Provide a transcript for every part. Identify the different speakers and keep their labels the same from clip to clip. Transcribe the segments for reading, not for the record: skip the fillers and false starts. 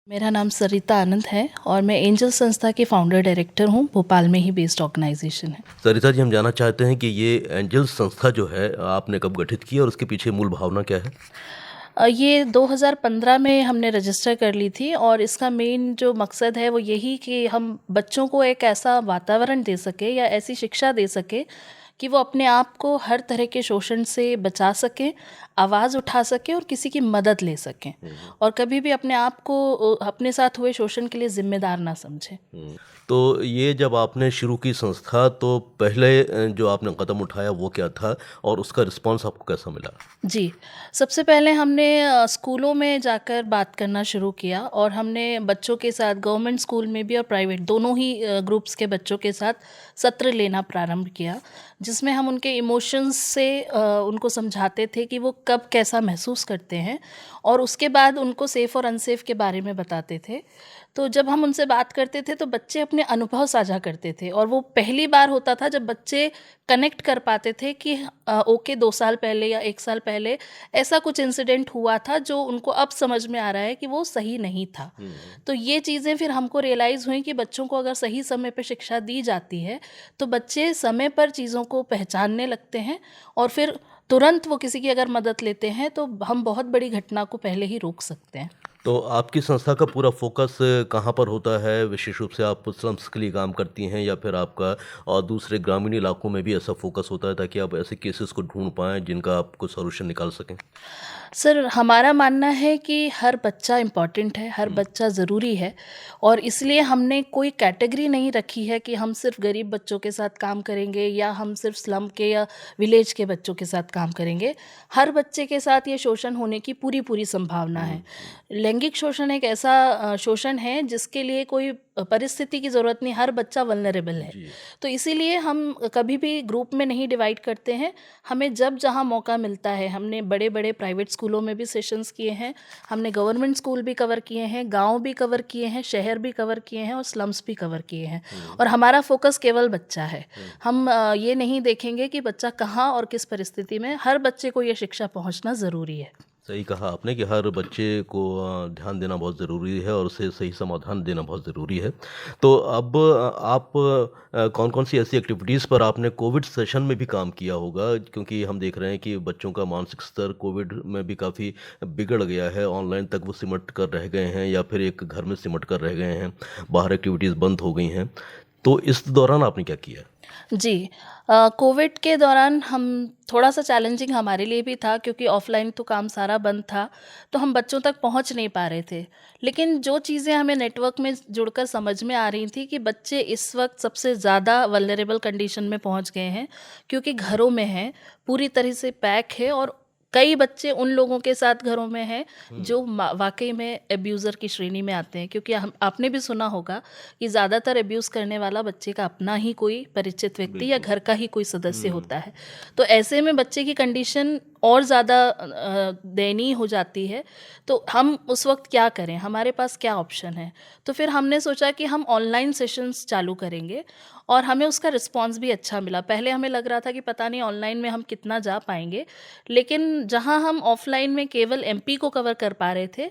Speaker 1: मेरा नाम सरिता आनंद है और मैं एंजल संस्था की फाउंडर डायरेक्टर हूँ। भोपाल में ही बेस्ड ऑर्गेनाइजेशन है।
Speaker 2: सरिता जी, हम जानना चाहते हैं कि ये एंजल संस्था जो है आपने कब गठित की और उसके पीछे मूल भावना क्या है?
Speaker 1: ये 2015 में हमने रजिस्टर कर ली थी और इसका मेन जो मकसद है वो यही कि हम बच्चों को एक ऐसा वातावरण दे सके या ऐसी शिक्षा दे सके कि वो अपने आप को हर तरह के शोषण से बचा सकें, आवाज़ उठा सकें और किसी की मदद ले सकें और कभी भी अपने आप को अपने साथ हुए शोषण के लिए जिम्मेदार ना समझें।
Speaker 2: तो ये जब आपने शुरू की संस्था तो पहले जो आपने कदम उठाया वो क्या था और उसका रिस्पांस आपको कैसा मिला?
Speaker 1: जी, सबसे पहले हमने स्कूलों में जाकर बात करना शुरू किया और हमने बच्चों के साथ गवर्नमेंट स्कूल में भी और प्राइवेट दोनों ही ग्रुप्स के बच्चों के साथ सत्र लेना प्रारंभ किया, जिसमें हम उनके इमोशंस से उनको समझाते थे कि वो कब कैसा महसूस करते हैं और उसके बाद उनको सेफ़ और अनसेफ़ के बारे में बताते थे। तो जब हम उनसे बात करते थे तो बच्चे अपने अनुभव साझा करते थे और वो पहली बार होता था जब बच्चे कनेक्ट कर पाते थे कि ओके 2 साल पहले या 1 साल पहले ऐसा कुछ इंसिडेंट हुआ था जो उनको अब समझ में आ रहा है कि वो सही नहीं था। तो ये चीज़ें फिर हमको रियलाइज़ हुई कि बच्चों को अगर सही समय पे शिक्षा दी जाती है तो बच्चे समय पर चीज़ों को पहचानने लगते हैं और फिर तुरंत वो किसी की अगर मदद लेते हैं तो हम बहुत बड़ी घटना को पहले ही रोक सकते हैं।
Speaker 2: तो आपकी संस्था का पूरा फोकस कहाँ पर होता है? विशेष रूप से आप स्लम्स के लिए काम करती हैं या फिर आपका और दूसरे ग्रामीण इलाकों में भी ऐसा फोकस होता है ताकि आप ऐसे केसेस को ढूँढ पाएँ जिनका आप कुछ सॉल्यूशन निकाल सकें?
Speaker 1: सर, हमारा मानना है कि हर बच्चा इम्पॉर्टेंट है, हर बच्चा ज़रूरी है और इसलिए हमने कोई कैटेगरी नहीं रखी है कि हम सिर्फ गरीब बच्चों के साथ काम करेंगे या हम सिर्फ स्लम के या विलेज के बच्चों के साथ काम करेंगे। हर बच्चे के साथ ये शोषण होने की पूरी संभावना है। लैंगिक शोषण एक ऐसा शोषण है जिसके लिए कोई परिस्थिति की ज़रूरत नहीं, हर बच्चा वल्नरेबल है।
Speaker 2: जी।
Speaker 1: तो इसीलिए हम कभी भी ग्रुप में नहीं डिवाइड करते हैं। हमें जब जहाँ मौका मिलता है, हमने बड़े-बड़े प्राइवेट स्कूलों में भी सेशंस किए हैं, हमने गवर्नमेंट स्कूल भी कवर किए हैं, गाँव भी कवर किए हैं, शहर भी कवर किए हैं और स्लम्स भी कवर किए हैं और हमारा फोकस केवल बच्चा है। हम ये नहीं देखेंगे कि बच्चा कहाँ और किस परिस्थिति में, हर बच्चे को ये शिक्षा पहुँचना ज़रूरी है।
Speaker 2: सही कहा आपने कि हर बच्चे को ध्यान देना बहुत ज़रूरी है और उसे सही समाधान देना बहुत ज़रूरी है। तो अब आप कौन-कौन सी ऐसी एक्टिविटीज़ पर आपने कोविड सेशन में भी काम किया होगा? क्योंकि हम देख रहे हैं कि बच्चों का मानसिक स्तर कोविड में भी काफ़ी बिगड़ गया है, ऑनलाइन तक वो सिमट कर रह गए हैं या फिर एक घर में सिमट कर रह गए हैं, बाहर एक्टिविटीज़ बंद हो गई हैं। तो इस दौरान आपने क्या किया?
Speaker 1: जी, कोविड के दौरान हम थोड़ा-सा चैलेंजिंग हमारे लिए भी था क्योंकि ऑफ़लाइन तो काम सारा बंद था, तो हम बच्चों तक पहुँच नहीं पा रहे थे। लेकिन जो चीज़ें हमें नेटवर्क में जुड़कर समझ में आ रही थी कि बच्चे इस वक़्त सबसे ज़्यादा वल्नरेबल कंडीशन में पहुँच गए हैं क्योंकि घरों में हैं, पूरी तरह से पैक है और कई बच्चे उन लोगों के साथ घरों में हैं जो वाक़ई में अब्यूज़र की श्रेणी में आते हैं क्योंकि हम आपने भी सुना होगा कि ज़्यादातर अब्यूज़ करने वाला बच्चे का अपना ही कोई परिचित व्यक्ति या घर का ही कोई सदस्य होता है। तो ऐसे में बच्चे की कंडीशन और ज़्यादा दयनीय हो जाती है। तो हम उस वक़्त क्या करें? हमारे पास क्या ऑप्शन है? तो फिर हमने सोचा कि हम ऑनलाइन सेशंस चालू करेंगे और हमें उसका रिस्पॉन्स भी अच्छा मिला। पहले हमें लग रहा था कि पता नहीं ऑनलाइन में हम कितना जा पाएँगे, लेकिन जहाँ हम ऑफ़लाइन में केवल एमपी को कवर कर पा रहे थे,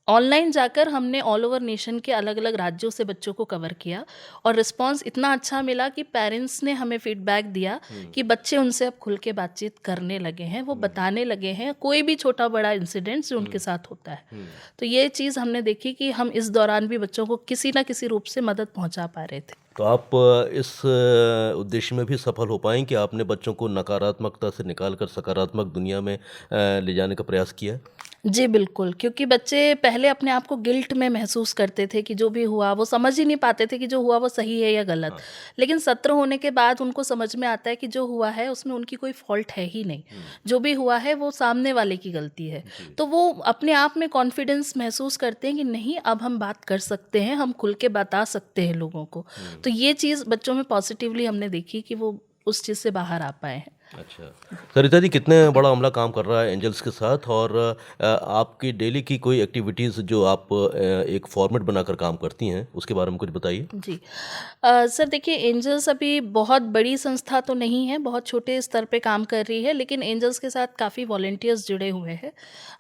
Speaker 1: ऑनलाइन जाकर हमने ऑल ओवर नेशन के अलग-अलग राज्यों से बच्चों को कवर किया और रिस्पॉन्स इतना अच्छा मिला कि पेरेंट्स ने हमें फीडबैक दिया कि बच्चे उनसे अब खुल के बातचीत करने लगे हैं, वो बताने लगे हैं, कोई भी छोटा-बड़ा इंसिडेंट जो उनके साथ होता है। तो ये चीज़ हमने देखी कि हम इस दौरान भी बच्चों को किसी न किसी रूप से मदद पहुँचा पा रहे थे।
Speaker 2: तो आप इस उद्देश्य में भी सफल हो पाएँ कि आपने बच्चों को नकारात्मकता से निकाल कर सकारात्मक दुनिया में ले जाने का प्रयास किया?
Speaker 1: जी, बिल्कुल, क्योंकि बच्चे पहले अपने आप को गिल्ट में महसूस करते थे कि जो भी हुआ, वो समझ ही नहीं पाते थे कि जो हुआ वो सही है या गलत।
Speaker 2: हाँ।
Speaker 1: लेकिन सत्र होने के बाद उनको समझ में आता है कि जो हुआ है उसमें उनकी कोई फ़ॉल्ट है ही नहीं। जो भी हुआ है वो सामने वाले की गलती है।
Speaker 2: जी।
Speaker 1: तो वो अपने आप में कॉन्फिडेंस महसूस करते हैं कि नहीं, अब हम बात कर सकते हैं, हम खुल के बता सकते हैं लोगों को। तो ये चीज़ बच्चों में पॉज़िटिवली हमने देखी कि वो उस चीज़ से बाहर आ पाए हैं।
Speaker 2: अच्छा। सरिता जी कितने बड़ा अमला काम कर रहा है एंजल्स के साथ और आपकी डेली की कोई एक्टिविटीज़ जो आप एक फॉर्मेट बनाकर काम करती हैं, उसके बारे में कुछ बताइए?
Speaker 1: जी। सर देखिए, एंजल्स अभी बहुत बड़ी संस्था तो नहीं है, बहुत छोटे स्तर पे काम कर रही है, लेकिन एंजल्स के साथ काफ़ी वॉलंटियर्स जुड़े हुए हैं।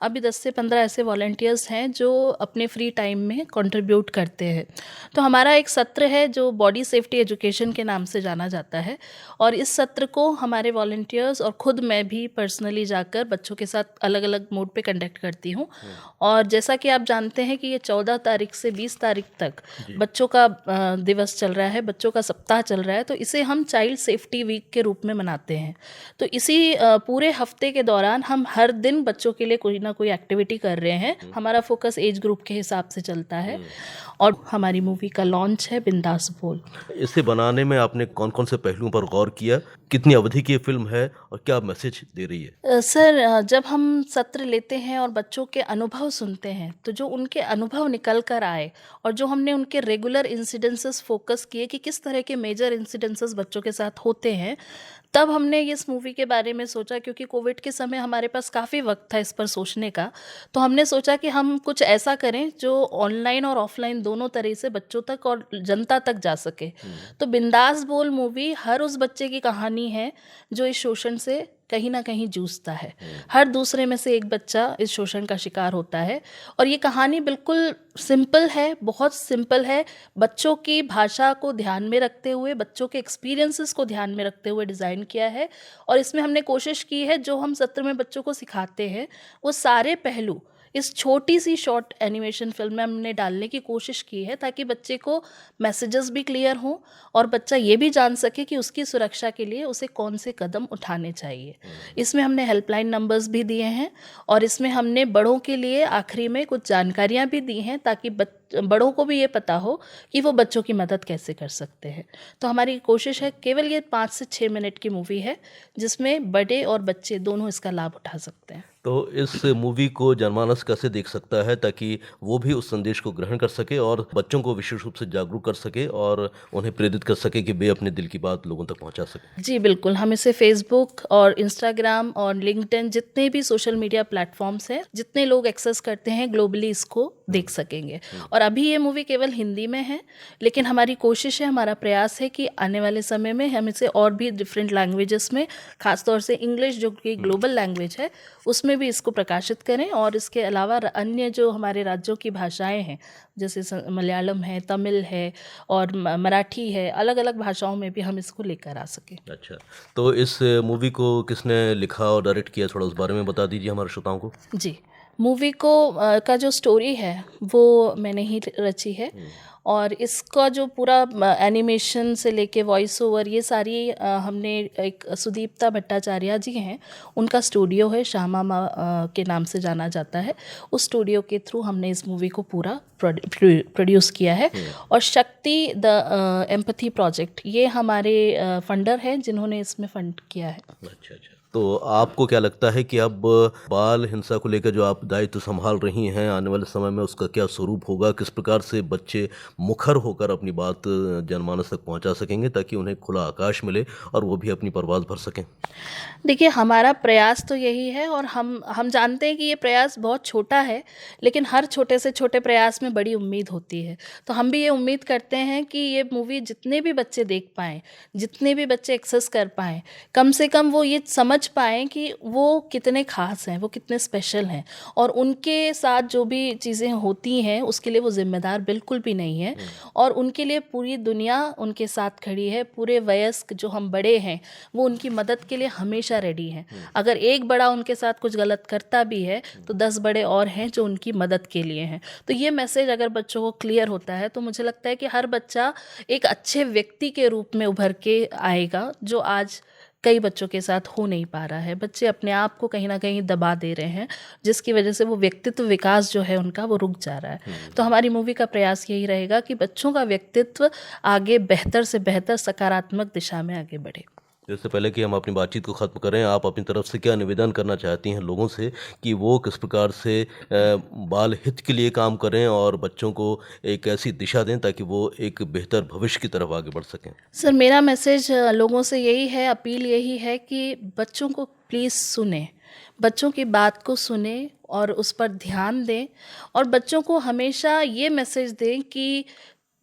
Speaker 1: अभी 10 से 15 ऐसे वॉलंटियर्स हैं जो अपने फ्री टाइम में कंट्रीब्यूट करते हैं। तो हमारा एक सत्र है जो बॉडी सेफ्टी एजुकेशन के नाम से जाना जाता है, और इस सत्र को हमारे वॉलंटियर्स और खुद मैं भी पर्सनली जाकर बच्चों के साथ अलग-अलग मोड पे कंडक्ट करती हूँ। और जैसा कि आप जानते हैं कि ये 14 तारीख से 20 तारीख तक
Speaker 2: जी।
Speaker 1: बच्चों का दिवस चल रहा है, बच्चों का सप्ताह चल रहा है, तो इसे हम चाइल्ड सेफ्टी वीक के रूप में मनाते हैं। तो इसी पूरे हफ्ते के दौरान हम हर दिन बच्चों के लिए कोई ना कोई एक्टिविटी कर रहे हैं। हमारा फोकस एज ग्रुप के हिसाब से चलता है, और हमारी मूवी का लॉन्च है बिंदास बोल।
Speaker 2: इसे बनाने में आपने कौन-कौन से पहलुओं पर गौर किया? कितनी अवधि की ये फ़िल्म है और क्या मैसेज दे रही है?
Speaker 1: सर, जब हम सत्र लेते हैं और बच्चों के अनुभव सुनते हैं, तो जो उनके अनुभव निकल कर आए और जो हमने उनके रेगुलर इंसिडेंसेस फोकस किए कि किस तरह के मेजर इंसिडेंसेस बच्चों के साथ होते हैं, तब हमने इस मूवी के बारे में सोचा। क्योंकि कोविड के समय हमारे पास काफ़ी वक्त था इस पर सोचने का, तो हमने सोचा कि हम कुछ ऐसा करें जो ऑनलाइन और ऑफलाइन दोनों तरह से बच्चों तक और जनता तक जा सके। तो बिंदास बोल मूवी हर उस बच्चे की कहानी है जो इस शोषण से कहीं ना कहीं जूझता है। हर दूसरे में से एक बच्चा इस शोषण का शिकार होता है, और ये कहानी बिल्कुल सिंपल है, बहुत सिंपल है। बच्चों की भाषा को ध्यान में रखते हुए, बच्चों के एक्सपीरियंसेस को ध्यान में रखते हुए डिज़ाइन किया है। और इसमें हमने कोशिश की है जो हम सत्र में बच्चों को सिखाते हैं वो सारे पहलू इस छोटी सी शॉर्ट एनिमेशन फिल्म में हमने डालने की कोशिश की है, ताकि बच्चे को मैसेजेस भी क्लियर हों और बच्चा ये भी जान सके कि उसकी सुरक्षा के लिए उसे कौन से कदम उठाने चाहिए। इसमें हमने हेल्पलाइन नंबर्स भी दिए हैं, और इसमें हमने बड़ों के लिए आखिरी में कुछ जानकारियाँ भी दी हैं, ताकि बड़ों को भी ये पता हो कि वो बच्चों की मदद कैसे कर सकते हैं। तो हमारी कोशिश है, केवल ये 5 से 6 मिनट की मूवी है जिसमें बड़े और बच्चे दोनों इसका लाभ उठा सकते हैं।
Speaker 2: तो इस मूवी को जनमानस कैसे देख सकता है ताकि वो भी उस संदेश को ग्रहण कर सके और बच्चों को विशेष रूप से जागरूक कर सके और उन्हें प्रेरित कर सके कि वे अपने दिल की बात लोगों तक पहुंचा सकें?
Speaker 1: जी बिल्कुल, हम इसे फेसबुक और इंस्टाग्राम और लिंक्डइन जितने भी सोशल मीडिया प्लेटफॉर्म्स हैं, जितने लोग एक्सेस करते हैं ग्लोबली इसको देख सकेंगे। और अभी ये मूवी केवल हिंदी में है, लेकिन हमारी कोशिश है, हमारा प्रयास है कि आने वाले समय में हम इसे और भी डिफरेंट लैंग्वेजेस में, खासतौर से इंग्लिश जो कि ग्लोबल लैंग्वेज है, उसमें भी इसको प्रकाशित करें। और इसके अलावा अन्य जो हमारे राज्यों की भाषाएं हैं, जैसे मलयालम है, तमिल है और मराठी है, अलग अलग भाषाओं में भी हम इसको लेकर आ सकें।
Speaker 2: अच्छा, तो इस मूवी को किसने लिखा और डायरेक्ट किया, थोड़ा उस बारे में बता दीजिए हमारे श्रोताओं को।
Speaker 1: जी, मूवी को का जो स्टोरी है वो मैंने ही रची है, और इसका जो पूरा एनिमेशन से लेके वॉइस ओवर, ये सारी हमने, एक सुदीप्ता भट्टाचार्य जी हैं, उनका स्टूडियो है, श्यामा माँ के नाम से जाना जाता है। उस स्टूडियो के थ्रू हमने इस मूवी को पूरा प्रोड्यूस किया है। और शक्ति द एम्पैथी प्रोजेक्ट, ये हमारे फंडर हैं जिन्होंने इसमें फंड किया है।
Speaker 2: अच्छा अच्छा, तो आपको क्या लगता है कि अब बाल हिंसा को लेकर जो आप दायित्व संभाल रही हैं, आने वाले समय में उसका क्या स्वरूप होगा? किस प्रकार से बच्चे मुखर होकर अपनी बात जनमानस तक पहुंचा सकेंगे ताकि उन्हें खुला आकाश मिले और वो भी अपनी परवाज़ भर सकें?
Speaker 1: देखिए, हमारा प्रयास तो यही है, और हम जानते हैं कि ये प्रयास बहुत छोटा है, लेकिन हर छोटे से छोटे प्रयास में बड़ी उम्मीद होती है। तो हम भी ये उम्मीद करते हैं कि ये मूवी जितने भी बच्चे देख पाएँ, जितने भी बच्चे एक्सेस कर पाएँ, कम से कम वो ये समझ पाएँ कि वो कितने ख़ास हैं, वो कितने स्पेशल हैं, और उनके साथ जो भी चीज़ें होती हैं उसके लिए वो ज़िम्मेदार बिल्कुल भी नहीं है, और उनके लिए पूरी दुनिया उनके साथ खड़ी है। पूरे वयस्क जो हम बड़े हैं वो उनकी मदद के लिए हमेशा रेडी हैं। अगर एक बड़ा उनके साथ कुछ गलत करता भी है तो 10 बड़े और हैं जो उनकी मदद के लिए हैं। तो ये मैसेज अगर बच्चों को क्लियर होता है तो मुझे लगता है कि हर बच्चा एक अच्छे व्यक्ति के रूप में उभर के आएगा, जो आज कई बच्चों के साथ हो नहीं पा रहा है। बच्चे अपने आप को कहीं ना कहीं दबा दे रहे हैं, जिसकी वजह से वो व्यक्तित्व विकास जो है उनका वो रुक जा रहा है। तो हमारी मूवी का प्रयास यही रहेगा कि बच्चों का व्यक्तित्व आगे बेहतर से बेहतर सकारात्मक दिशा में आगे बढ़े।
Speaker 2: इससे पहले कि हम अपनी बातचीत को ख़त्म करें, आप अपनी तरफ से क्या निवेदन करना चाहती हैं लोगों से कि वो किस प्रकार से बाल हित के लिए काम करें और बच्चों को एक ऐसी दिशा दें ताकि वो एक बेहतर भविष्य की तरफ आगे बढ़ सकें?
Speaker 1: सर मेरा मैसेज लोगों से यही है, अपील यही है कि बच्चों को प्लीज़ सुने, बच्चों की बात को सुने और उस पर ध्यान दें और बच्चों को हमेशा ये मैसेज दें कि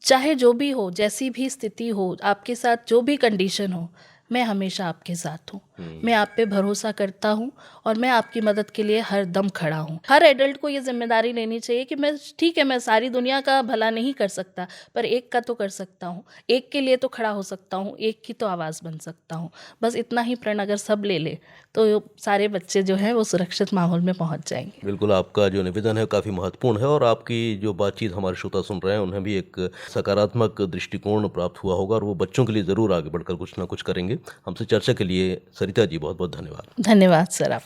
Speaker 1: चाहे जो भी हो, जैसी भी स्थिति हो, आपके साथ जो भी कंडीशन हो, मैं हमेशा आपके साथ हूँ। मैं आप पे भरोसा करता हूँ और मैं आपकी मदद के लिए हर दम खड़ा हूँ। हर एडल्ट को ये ज़िम्मेदारी लेनी चाहिए कि मैं ठीक है, मैं सारी दुनिया का भला नहीं कर सकता, पर एक का तो कर सकता हूँ। एक के लिए तो खड़ा हो सकता हूँ, एक की तो आवाज़ बन सकता हूँ। बस इतना ही प्रण अगर सब ले ले, तो सारे बच्चे जो हैं वो सुरक्षित माहौल में पहुँच जाएँगे।
Speaker 2: बिल्कुल, आपका जो निवेदन है काफ़ी महत्वपूर्ण है और आपकी जो बातचीत हमारे श्रोता सुन रहे हैं, उन्हें भी एक सकारात्मक दृष्टिकोण प्राप्त हुआ होगा और वो बच्चों के लिए ज़रूर आगे बढ़कर कुछ ना कुछ करेंगे। हमसे चर्चा के लिए सरिता जी बहुत-बहुत धन्यवाद।
Speaker 1: धन्यवाद सर आप